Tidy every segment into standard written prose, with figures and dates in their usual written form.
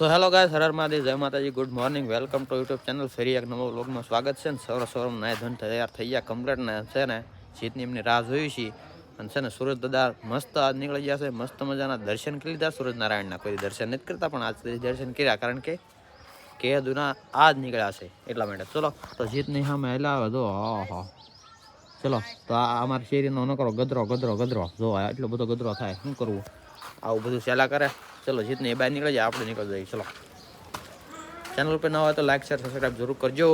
So hello guys, Har Har Mahadev, જય માતાજી, good morning, welcome to YouTube channel. ફરી એક નવો વ્લોગમાં સ્વાગત છે. ને સવાર નાય ધન તૈયાર થઈ ગયા કમ્પ્લીટ ને છે ને જીતની એમની રાહ જોઈ છે. અને છે ને સુરજ દાદા મસ્ત આજ નીકળી ગયા છે, મસ્ત મજાના દર્શન કરી લીધા સૂરજ નારાયણના. કોઈ દર્શન નથી કરતા પણ આજ દર્શન કર્યા, કારણ કે દુના આજ નીકળ્યા છે એટલા માટે. ચલો તો જીતની સામે હેલા જો હા ચલો તો આ અમારા શેરીનો ન કરો ગદરો ગદરો ગદરો જો એટલો બધો ગદરો થાય, શું કરવું, આવું બધું સેલા કરે. ચલો જીતની બહાર નીકળી જાય, આપણે નીકળી જઈએ. ચલો ચેનલ ઉપર ના હોય તો લાઈક શેર સબસ્ક્રાઈબ જરૂર કરજો.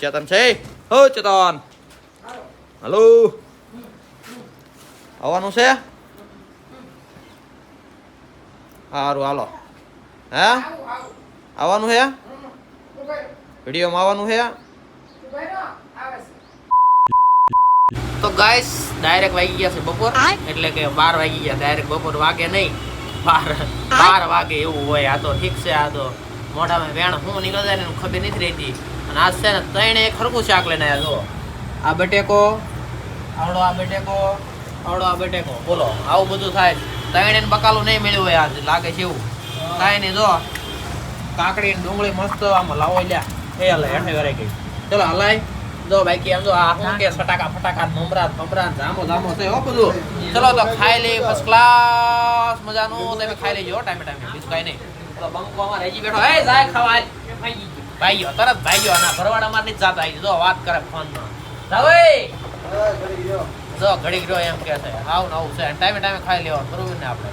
ચેતન છે, હો ચેતન, હલો, આવવાનું છે? સારું હાલો. હે આવવાનું છે? વિડીયોમાં આવવાનું છે? તો ગાઈસ ડાયરેક્ટ વાગી ગયા છે બપોર, એટલે કે 12 વાગી ગયા. ડાયરેક્ટ બપોર વાગે નહીં, 12 વાગે એવું હોય. આ તો ઠીક છે, આ તો મોઢામાં વેણ હું નીકળી જાય ને ખબર નથી રહેતી. અને આજ છે ને ત્રણે એક ખરખું શાક લઈને આવ્યા. જો આ બટેકો, આવડો આ બટેકો, આવડો આ બટેકો, બોલો આવું બધું થાય. ત્રણે બકાલું નહીં મળ્યું હોય આજ, લાગે છે એવું કાંઈ નહીં. જો કાકડી ને ડુંગળી મસ્ત આમાં લાવો લ્યા, એ હલાય હેઠે વરાઈ ગઈ. ચલો હલાય. જો બાકી આમ જો આ શું કે ફટાકા ફટાકા મમરા મમરા જામો જામો છે હો બધું. ચલો તો ખાઈ લઈ, ફર્સ્ટ ક્લાસ મજાનું. તમે ખાઈ લેજો ટાઈમે ટાઈમે, બીજું કાંઈ નહીં. તો બંકો અમાર હજી બેઠો, એ જાય ખાવા ભાઈઓ તરત ભાઈઓ ના ભરવાડા માં નથી જાતા. જો વાત કરે ફોન માં, જો ઘડી ગયો એમ કે છે આવું ને આવું છે. ટાઈમે ટાઈમે ખાઈ લેવાનું, બરોબર ને આપણે.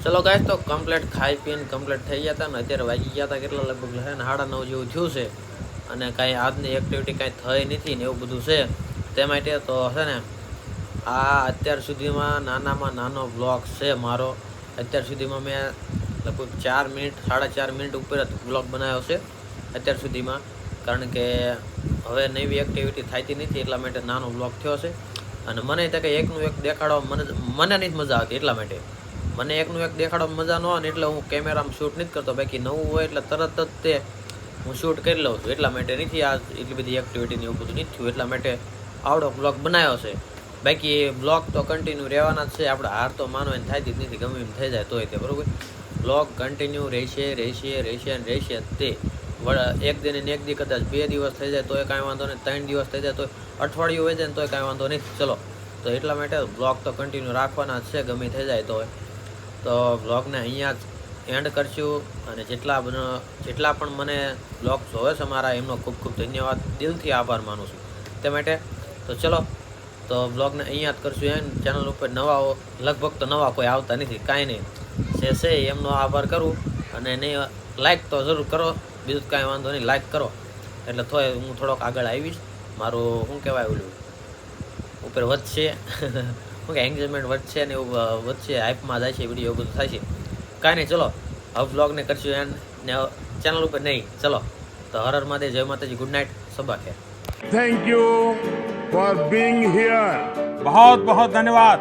ચલો ગાઈસ તો કમ્પ્લીટ ખાઈ પીને કમ્પ્લીટ થઈ ગયા હતા ને અત્યારે વાગી ગયા હતા કેટલા, લગભગ છે ને 9:30 જેવું થયું છે. અને કાંઈ આજની એક્ટિવિટી કાંઈ થઈ નથી ને એવું બધું છે. તે માટે તો છે ને આ અત્યાર સુધીમાં નાનામાં નાનો વ્લોગ છે મારો. અત્યાર સુધીમાં મેં લગભગ 4 મિનિટ 4.5 મિનિટ ઉપર જ વ્લોગ બનાવ્યો છે અત્યાર સુધીમાં. કારણ કે હવે નવી એક્ટિવિટી થતી નથી એટલા માટે નાનો વ્લોગ થયો છે. અને મને તો કંઈ એકનું એક દેખાડવા મને નથી મજા આવતી, એટલા માટે મને એકનું એક દેખાડવા મજા ન આવે ને એટલે હું કેમેરામાં શૂટ નથી કરતો. બાકી નવું હોય એટલે તરત જ તે હું શૂટ કરી લઉં છું. એટલા માટે નથી આ એટલી બધી એક્ટિવિટીને એવું બધું નથી થયું, એટલા માટે આવડો બ્લોગ બનાવ્યો છે. બાકી બ્લોગ તો કન્ટિન્યુ રહેવાના જ છે. આપણે હાર તો માનો એને થાય જ નથી, ગમે એમ થઈ જાય તોય તે બરાબર. બ્લોગ કન્ટિન્યુ રહેશે રહેશે રહેશે અને રહેશે. તે એક દિન ને એક દી કદાચ 2 દિવસ થઈ જાય તોય કાંઈ વાંધો નહીં, 3 દિવસ થઈ જાય તો અઠવાડિયું હોય જાય ને તોય કાંઈ વાંધો નહીં. ચલો તો એટલા માટે બ્લોગ તો કન્ટિન્યુ રાખવાના જ છે, ગમે થઈ જાય તો બ્લોગને અહીંયા જ એન્ડ કરશું. અને જેટલા પણ મને બ્લોગ જોવે છે મારા, એમનો ખૂબ ખૂબ ધન્યવાદ, દિલથી આભાર માનું છું તે માટે. તો ચલો તો બ્લોગને અહીંયા જ કરશું એન્ડ. ચેનલ ઉપર નવા લગભગ તો નવા કોઈ આવતા નથી, કાંઈ નહીં, જે છે એમનો આભાર કરું. અને નહીં લાઈક તો જરૂર કરો, બીજું કાંઈ વાંધો નહીં, લાઈક કરો એટલે થોય હું થોડોક આગળ આવીશ. મારું શું કહેવાય ઓલું ઉપર વધશે શું કે એન્ગેજમેન્ટ વધશે ને એવું વધશે, હાઈપમાં જાય છે વિડીયો, બધું થાય છે. કાંઈ નહીં, ચલો હવે બ્લોગને કરશું એન્ડ ને ચેનલ ઉપર નહીં. ચલો તો હર હર મહાદેવ, જય માતાજી, good night, Saba Kher. Thank you for being here. बहुत बहुत धन्यवाद.